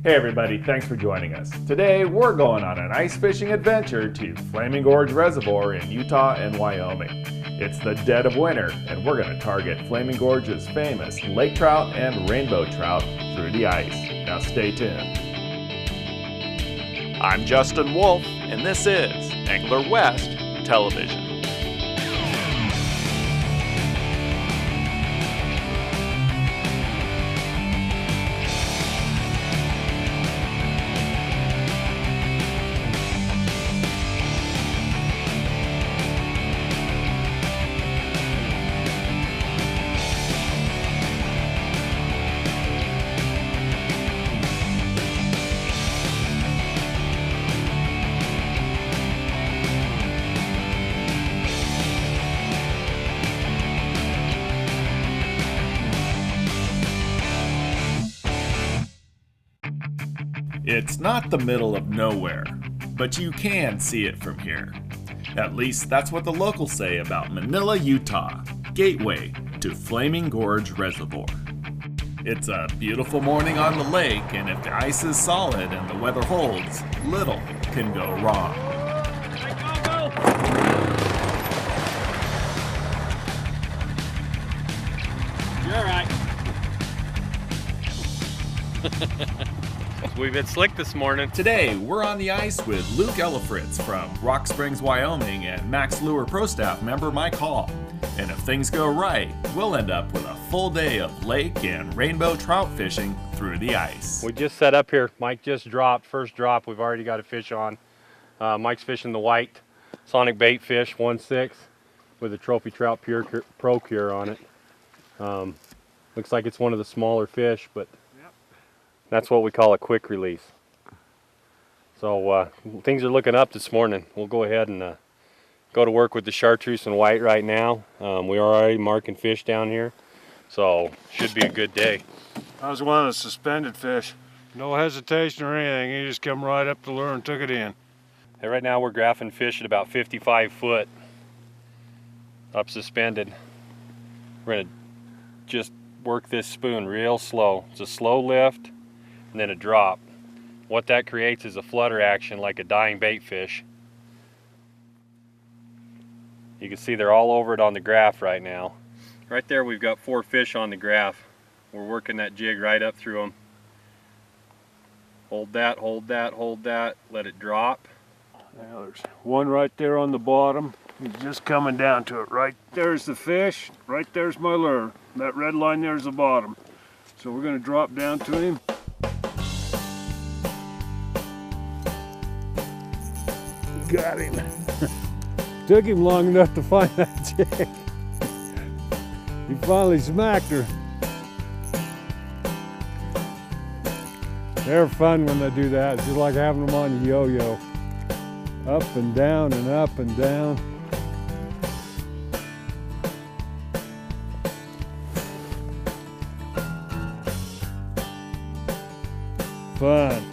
Hey everybody, thanks for joining us. Today we're going on an ice fishing adventure to Flaming Gorge Reservoir in Utah and Wyoming. It's the dead of winter and we're going to target Flaming Gorge's famous lake trout and rainbow trout through the ice. Now stay tuned. I'm Justin Wolff and this is Angler West Television. It's not the middle of nowhere, but you can see it from here. At least that's what the locals say about Manila, Utah, gateway to Flaming Gorge Reservoir. It's a beautiful morning on the lake, and if the ice is solid and the weather holds, little can go wrong. You're all right. We've been slick this morning. Today, we're on the ice with Luke Ellifritz from Rock Springs, Wyoming, and Max Lure Pro Staff member Mike Hall. And if things go right, we'll end up with a full day of lake and rainbow trout fishing through the ice. We just set up here. Mike just dropped, first drop. We've already got a fish on. Mike's fishing the white sonic bait fish, 1/6, with a trophy trout pro cure on it. Looks like it's one of the smaller fish, but that's what we call a quick release. So things are looking up this morning. We'll go ahead and go to work with the chartreuse and white right now. We are already marking fish down here, so should be a good day. That was one of the suspended fish. No hesitation or anything. He just come right up the lure and took it in. Hey, right now we're graphing fish at about 55 foot up suspended. We're gonna just work this spoon real slow. It's a slow lift and then a drop. What that creates is a flutter action like a dying bait fish. You can see they're all over it on the graph right now. Right there we've got 4 fish on the graph. We're working that jig right up through them. Hold that, hold that, hold that, let it drop. Now there's one right there on the bottom. He's just coming down to it. Right there's the fish, right there's my lure. That red line there's the bottom. So we're gonna drop down to him. Got him. Took him long enough to find that jig. He finally smacked her. They're fun when they do that. It's just like having them on a yo-yo. Up and down and up and down. Fun.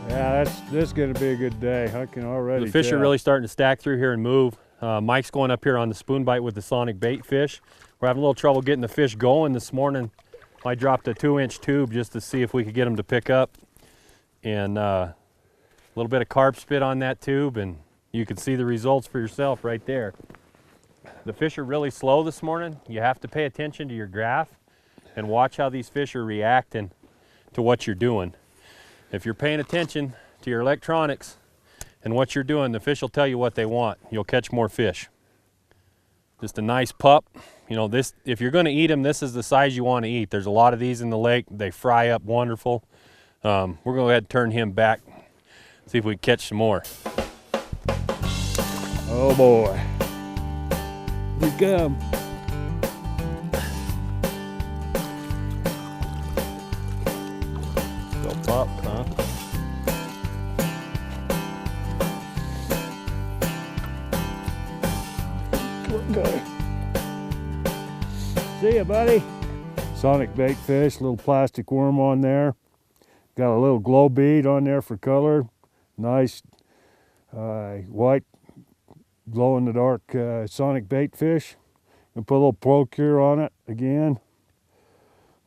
Yeah, this is going to be a good day. I can already The fish tell. are really starting to stack through here and move. Mike's going up here on the spoon bite with the sonic bait fish. We're having a little trouble getting the fish going this morning. I dropped a 2-inch tube just to see if we could get them to pick up. And a little bit of carp spit on that tube, and you can see the results for yourself right there. The fish are really slow this morning. You have to pay attention to your graph and watch how these fish are reacting to what you're doing. If you're paying attention to your electronics and what you're doing, the fish will tell you what they want. You'll catch more fish. Just a nice pup. You know, this, if you're going to eat them, this is the size you want to eat. There's a lot of these in the lake. They fry up wonderful. We're going to go ahead and turn him back, see if we can catch some more. Oh boy. Here he come. Still pup, huh? Okay. See ya, buddy. Sonic bait fish, little plastic worm on there. Got a little glow bead on there for color. Nice white glow in the dark sonic bait fish. And put a little Procure on it again.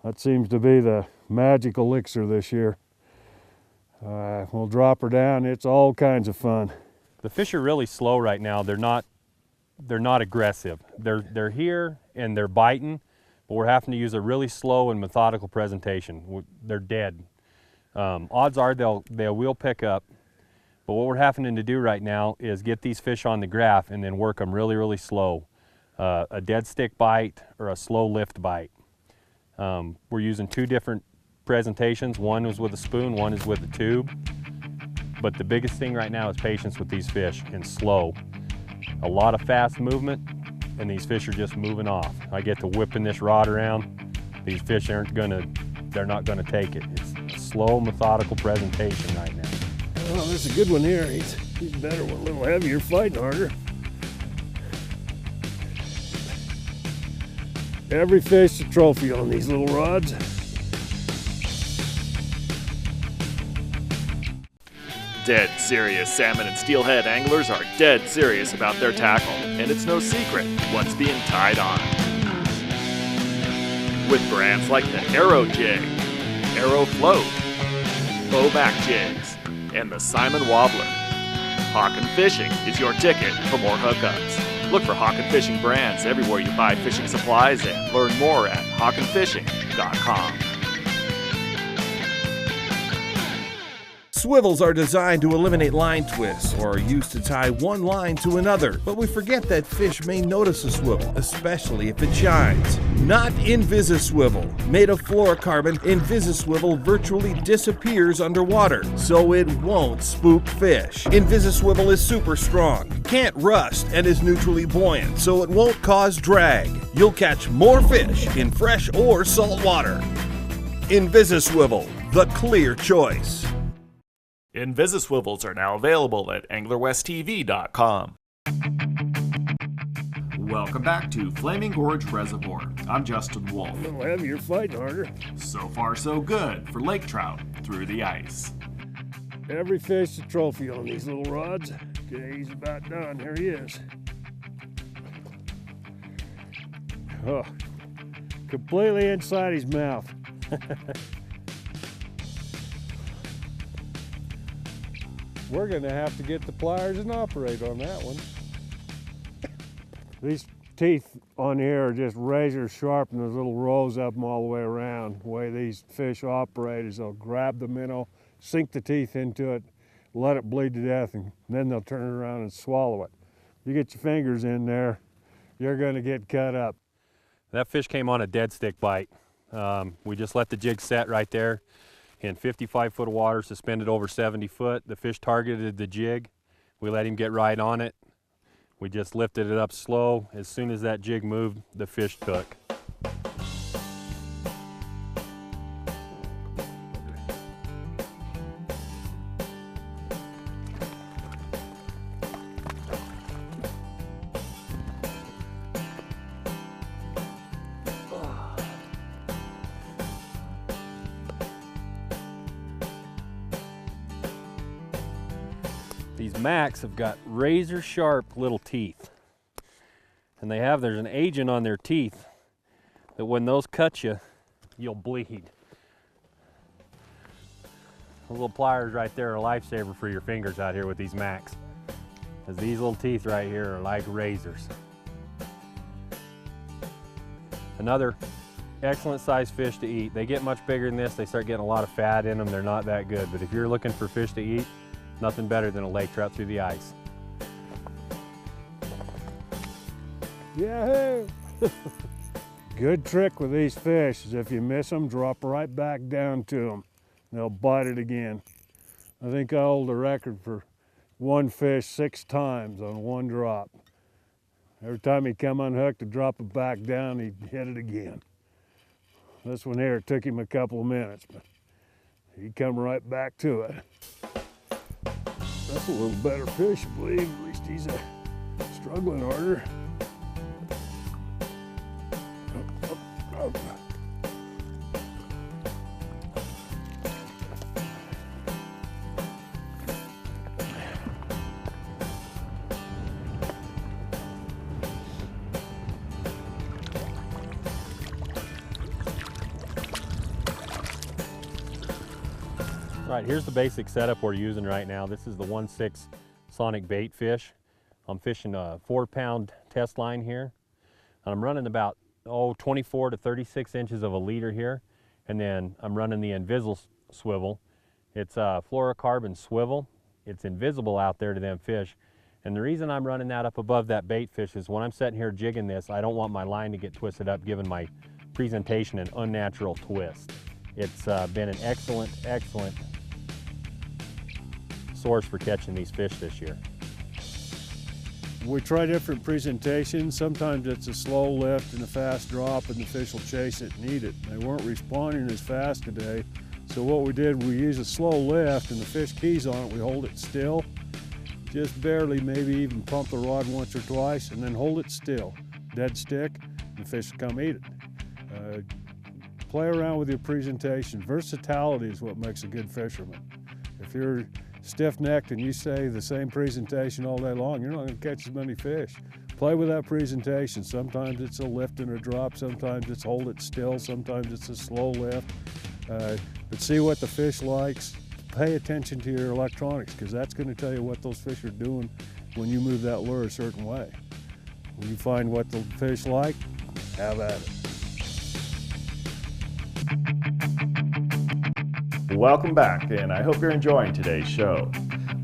That seems to be the magic elixir this year. We'll drop her down. It's all kinds of fun. The fish are really slow right now. They're not aggressive. They're here and they're biting, but we're having to use a really slow and methodical presentation. They're dead. Odds are they will pick up, but what we're having to do right now is get these fish on the graph and then work them really, really slow. A dead stick bite or a slow lift bite. We're using two different presentations. One was with a spoon, one is with a tube. But the biggest thing right now is patience with these fish and slow. A lot of fast movement and these fish are just moving off. I get to whipping this rod around. These fish they're not gonna take it. It's a slow, methodical presentation right now. Oh, there's a good one here. He's better one, a little heavier, fighting harder. Every fish a trophy on these little rods. Dead serious salmon and steelhead anglers are dead serious about their tackle, and it's no secret what's being tied on. With brands like the Arrow Jig, Arrow Float, Bowback Jigs, and the Simon Wobbler, Hawken Fishing is your ticket for more hookups. Look for Hawken Fishing brands everywhere you buy fishing supplies and learn more at hawkenfishing.com. Swivels are designed to eliminate line twists or are used to tie one line to another, but we forget that fish may notice a swivel, especially if it shines. Not InvisiSwivel. Made of fluorocarbon, InvisiSwivel virtually disappears underwater, so it won't spook fish. InvisiSwivel is super strong, can't rust, and is neutrally buoyant, so it won't cause drag. You'll catch more fish in fresh or salt water. InvisiSwivel, the clear choice. InvisiSwivels are now available at anglerwesttv.com. Welcome back to Flaming Gorge Reservoir. I'm Justin Wolff. A little heavier, fighting harder. So far so good for lake trout through the ice. Every fish a trophy on these little rods. Okay, he's about done. Here he is. Oh, completely inside his mouth. We're gonna have to get the pliers and operate on that one. These teeth on here are just razor sharp and there's little rows up them all the way around. The way these fish operate is they'll grab the minnow, sink the teeth into it, let it bleed to death, and then they'll turn it around and swallow it. You get your fingers in there, you're gonna get cut up. That fish came on a dead stick bite. We just let the jig set right there in 55 foot of water, suspended over 70 foot. The fish targeted the jig. We let him get right on it. We just lifted it up slow. As soon as that jig moved, the fish took. These Macs have got razor sharp little teeth. And there's an agent on their teeth that when those cut you, you'll bleed. Those little pliers right there are a lifesaver for your fingers out here with these Macs. Because these little teeth right here are like razors. Another excellent sized fish to eat. They get much bigger than this, they start getting a lot of fat in them, they're not that good. But if you're looking for fish to eat, nothing better than a lake trout through the ice. Yahoo! Good trick with these fish is if you miss them, drop right back down to them. They'll bite it again. I think I hold the record for one fish 6 times on one drop. Every time he come unhooked to drop it back down, he'd hit it again. This one here, it took him a couple of minutes, but he'd come right back to it. That's a little better fish, I believe. At least he's struggling harder. Up. Right, here's the basic setup we're using right now. This is the 1/6 sonic bait fish. I'm fishing a 4-pound test line here. I'm running about 24 to 36 inches of a leader here, and then I'm running the Invisible swivel. It's a fluorocarbon swivel. It's invisible out there to them fish, and the reason I'm running that up above that bait fish is when I'm sitting here jigging this, I don't want my line to get twisted up, giving my presentation an unnatural twist. It's been an excellent source for catching these fish this year. We try different presentations. Sometimes it's a slow lift and a fast drop and the fish will chase it and eat it. They weren't responding as fast today. So what we did, we use a slow lift and the fish keys on it. We hold it still, just barely, maybe even pump the rod once or twice and then hold it still. Dead stick, and the fish will come eat it. Play around with your presentation. Versatility is what makes a good fisherman. If you're stiff-necked and you say the same presentation all day long, you're not going to catch as many fish. Play with that presentation. Sometimes it's a lift and a drop, sometimes it's hold it still, sometimes it's a slow lift. But see what the fish likes. Pay attention to your electronics, because that's going to tell you what those fish are doing when you move that lure a certain way. When you find what the fish like, have at it. Welcome back, and I hope you're enjoying today's show.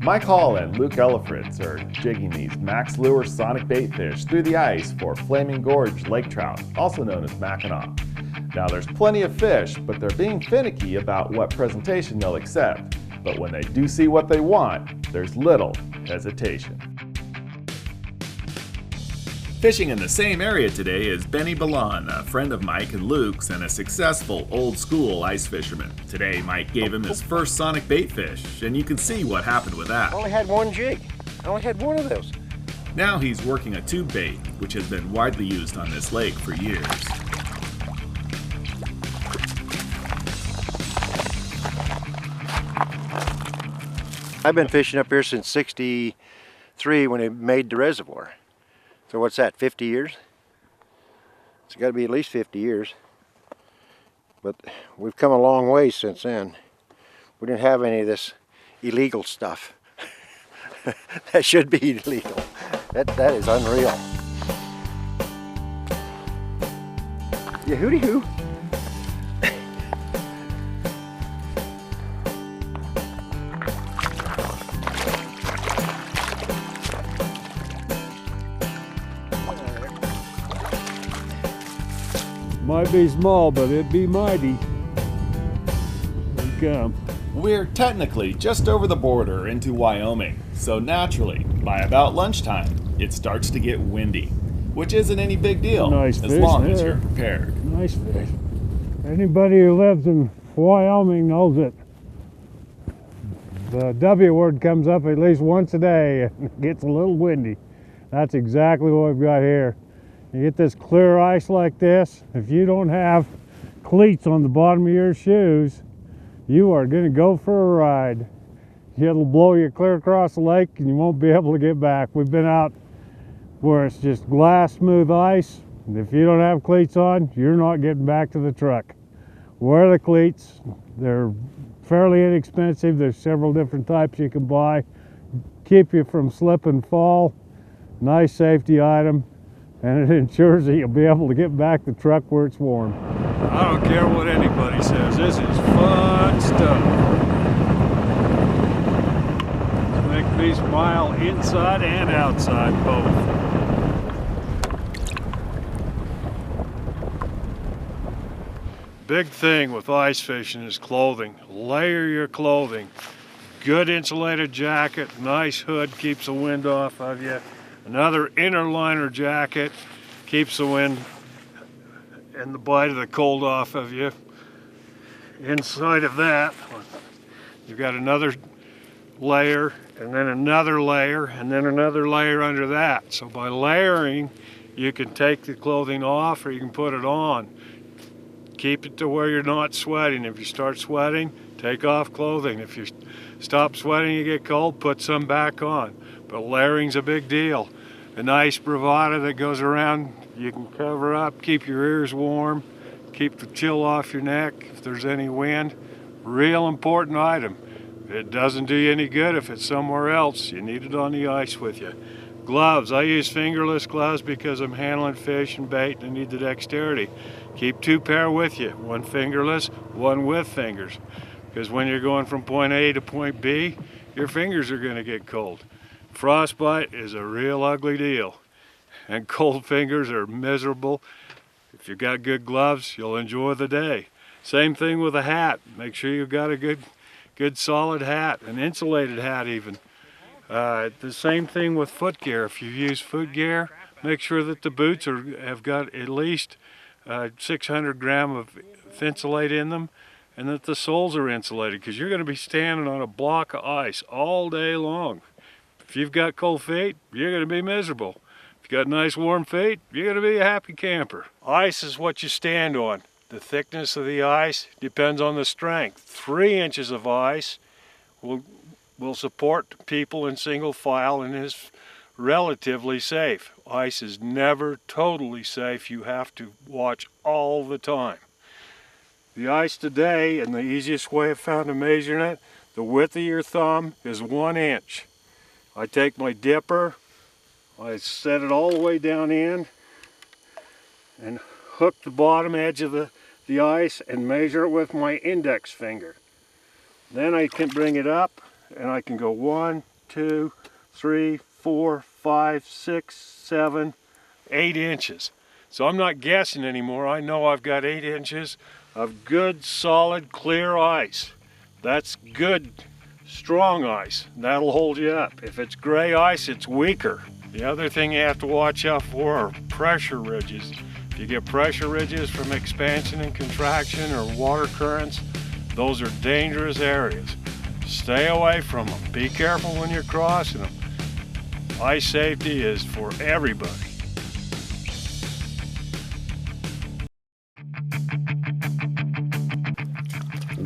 Mike Hall and Luke Ellifritz are jigging these Max Lure sonic bait fish through the ice for Flaming Gorge lake trout, also known as Mackinac. Now there's plenty of fish, but they're being finicky about what presentation they'll accept. But when they do see what they want, there's little hesitation. Fishing in the same area today is Benny Ballon, a friend of Mike and Luke's and a successful old-school ice fisherman. Today, Mike gave him his first sonic bait fish, and you can see what happened with that. I only had one jig. I only had one of those. Now he's working a tube bait, which has been widely used on this lake for years. I've been fishing up here since '63 when they made the reservoir. So what's that, 50 years? It's got to be at least 50 years. But we've come a long way since then. We didn't have any of this illegal stuff. That should be illegal. That is unreal. Yeah, hooty hoo. Might be small, but it'd be mighty. Here you come. We're technically just over the border into Wyoming, so naturally, by about lunchtime, it starts to get windy, which isn't any big deal, Nice as fish long as there. you're prepared. Nice fish. Anybody who lives in Wyoming knows it. The W word comes up at least once a day and it gets a little windy. That's exactly what we've got here. You get this clear ice like this, if you don't have cleats on the bottom of your shoes, you are going to go for a ride. It'll blow you clear across the lake and you won't be able to get back. We've been out where it's just glass smooth ice, and if you don't have cleats on, you're not getting back to the truck. Wear the cleats. They're fairly inexpensive. There's several different types you can buy. Keep you from slip and fall. Nice safety item. And it ensures that you'll be able to get back the truck where it's warm. I don't care what anybody says, this is fun stuff. It's make me smile inside and outside both. Big thing with ice fishing is clothing. Layer your clothing. Good insulated jacket, nice hood, keeps the wind off of you. Another inner liner jacket keeps the wind and the bite of the cold off of you. Inside of that, you've got another layer, and then another layer, and then another layer under that. So by layering, you can take the clothing off or you can put it on. Keep it to where you're not sweating. If you start sweating, take off clothing. If you stop sweating, you get cold, put some back on. But layering's a big deal. A nice bravada that goes around, you can cover up, keep your ears warm, keep the chill off your neck if there's any wind. Real important item. It doesn't do you any good if it's somewhere else. You need it on the ice with you. Gloves, I use fingerless gloves because I'm handling fish and bait and I need the dexterity. Keep 2 pair with you, one fingerless, one with fingers. Because when you're going from point A to point B, your fingers are going to get cold. Frostbite is a real ugly deal, and cold fingers are miserable. If you've got good gloves, you'll enjoy the day. Same thing with a hat. Make sure you've got a good solid hat, an insulated hat even. The same thing with foot gear. If you use foot gear, make sure that the boots have got at least 600 gram of Thinsulate in them, and that the soles are insulated, because you're going to be standing on a block of ice all day long. If you've got cold feet, you're going to be miserable. If you've got nice warm feet, you're going to be a happy camper. Ice is what you stand on. The thickness of the ice depends on the strength. 3 inches of ice will support people in single file and is relatively safe. Ice is never totally safe. You have to watch all the time. The ice today, and the easiest way I've found of measuring it, the width of your thumb is 1 inch. I take my dipper, I set it all the way down in and hook the bottom edge of the ice and measure it with my index finger. Then I can bring it up and I can go 1, 2, 3, 4, 5, 6, 7, 8 inches. So I'm not guessing anymore. I know I've got 8 inches of good, solid, clear ice. That's good, strong ice. That'll hold you up. If it's gray ice, it's weaker. The other thing you have to watch out for are pressure ridges. If you get pressure ridges from expansion and contraction or water currents, those are dangerous areas. Stay away from them. Be careful when you're crossing them. Ice safety is for everybody.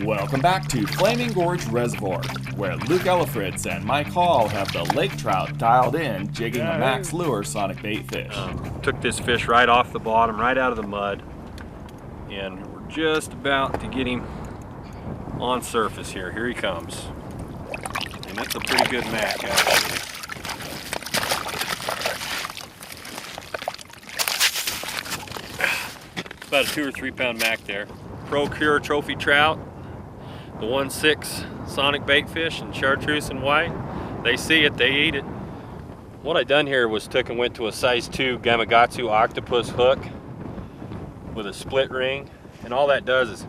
Welcome back to Flaming Gorge Reservoir, where Luke Ellifritz and Mike Hall have the lake trout dialed in, jigging a max lure sonic bait fish. Took this fish right off the bottom, right out of the mud, and we're just about to get him on surface here. Here he comes. And that's a pretty good mac, actually. About a 2 or 3 pound mac there. Procure trophy trout. The 1/6 sonic bait fish and chartreuse and white. They see it, they eat it. What I done here was took and went to a size 2 Gamakatsu octopus hook with a split ring, and all that does is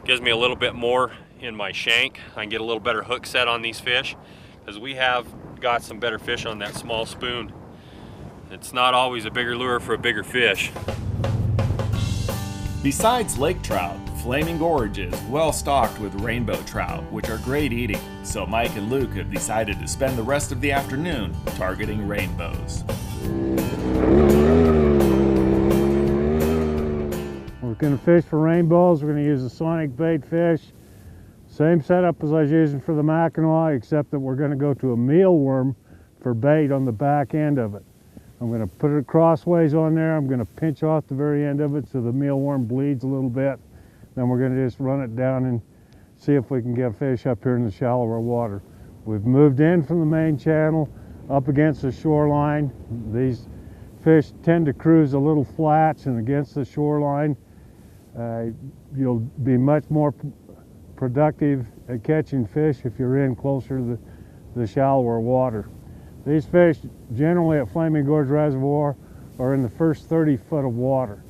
gives me a little bit more in my shank. I can get a little better hook set on these fish, because we have got some better fish on that small spoon. It's not always a bigger lure for a bigger fish. Besides lake trout, Flaming Gorge is well stocked with rainbow trout, which are great eating, so Mike and Luke have decided to spend the rest of the afternoon targeting rainbows. We're going to fish for rainbows. We're going to use a sonic bait fish. Same setup as I was using for the Mackinaw, except that we're going to go to a mealworm for bait on the back end of it. I'm going to put it crossways on there. I'm going to pinch off the very end of it so the mealworm bleeds a little bit. Then we're going to just run it down and see if we can get a fish up here in the shallower water. We've moved in from the main channel up against the shoreline. These fish tend to cruise a little flats, and against the shoreline you'll be much more productive at catching fish if you're in closer to the shallower water. These fish generally at Flaming Gorge Reservoir are in the first 30 foot of water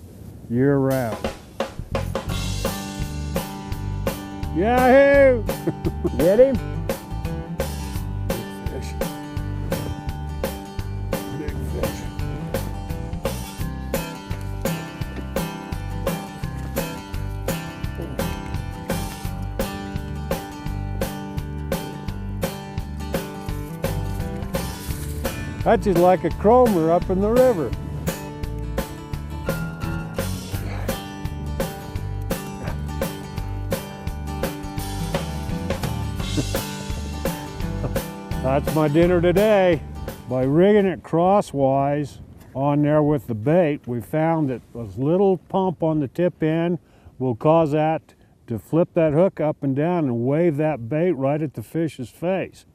year round. Yahoo! Get him? Big fish. Big fish. That's just like a chromer up in the river. That's my dinner today. By rigging it crosswise on there with the bait, we found that a little pump on the tip end will cause that to flip that hook up and down and wave that bait right at the fish's face.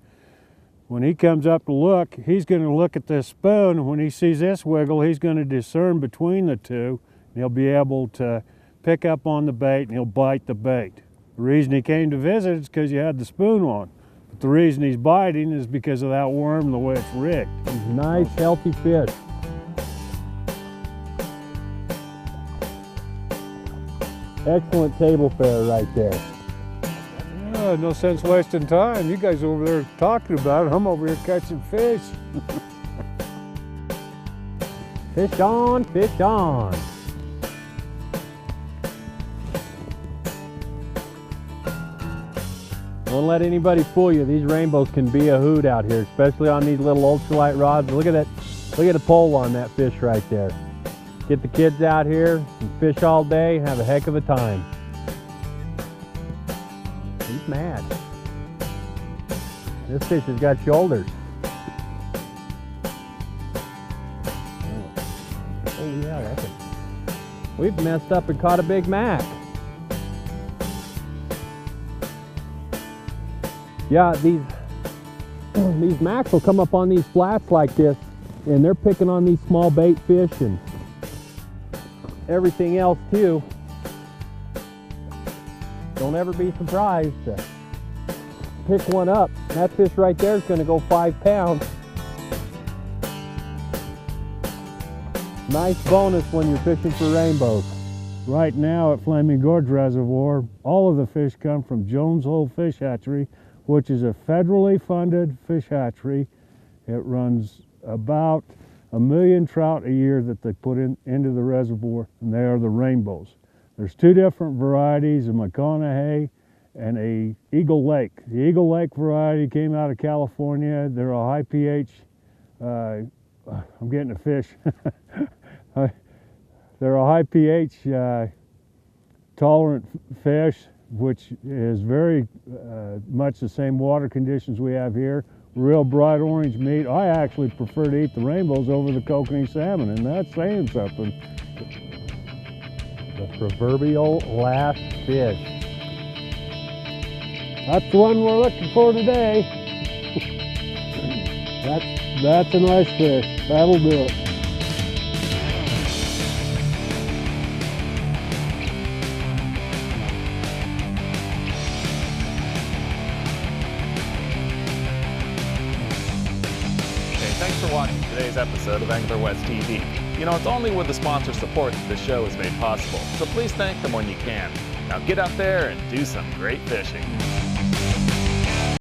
When he comes up to look, he's going to look at this spoon, and when he sees this wiggle, he's going to discern between the two, and he'll be able to pick up on the bait, and he'll bite the bait. The reason he came to visit is because you had the spoon on. But the reason he's biting is because of that worm and the way it's rigged. Nice, healthy fish. Excellent table fare right there. Yeah, no sense wasting time. You guys over there talking about it. I'm over here catching fish. Fish on, fish on. Don't let anybody fool you. These rainbows can be a hoot out here, especially on these little ultralight rods. Look at that. Look at the pole on that fish right there. Get the kids out here and fish all day, have a heck of a time. He's mad. This fish has got shoulders. Oh yeah, that's it. We've messed up and caught a big mac. Yeah, these macs will come up on these flats like this, and they're picking on these small bait fish and everything else too. Don't ever be surprised to pick one up. That fish right there is going to go 5 pounds. Nice bonus when you're fishing for rainbows. Right now at Flaming Gorge Reservoir, all of the fish come from Jones Hole Fish Hatchery, which is a federally funded fish hatchery. It runs about 1 million trout a year that they put into the reservoir, and they are the rainbows. There's 2 different varieties, a McConaughey and a Eagle Lake. The Eagle Lake variety came out of California. They're a high pH, I'm getting a fish. They're a high pH tolerant fish, which is very much the same water conditions we have here. Real bright orange meat. I actually prefer to eat the rainbows over the kokanee salmon, and that's saying something. The proverbial last fish. That's the one we're looking for today. That's a nice fish. That'll do it. Thanks for watching today's episode of Angler West TV. You know, it's only with the sponsor support that this show is made possible, so please thank them when you can. Now get out there and do some great fishing.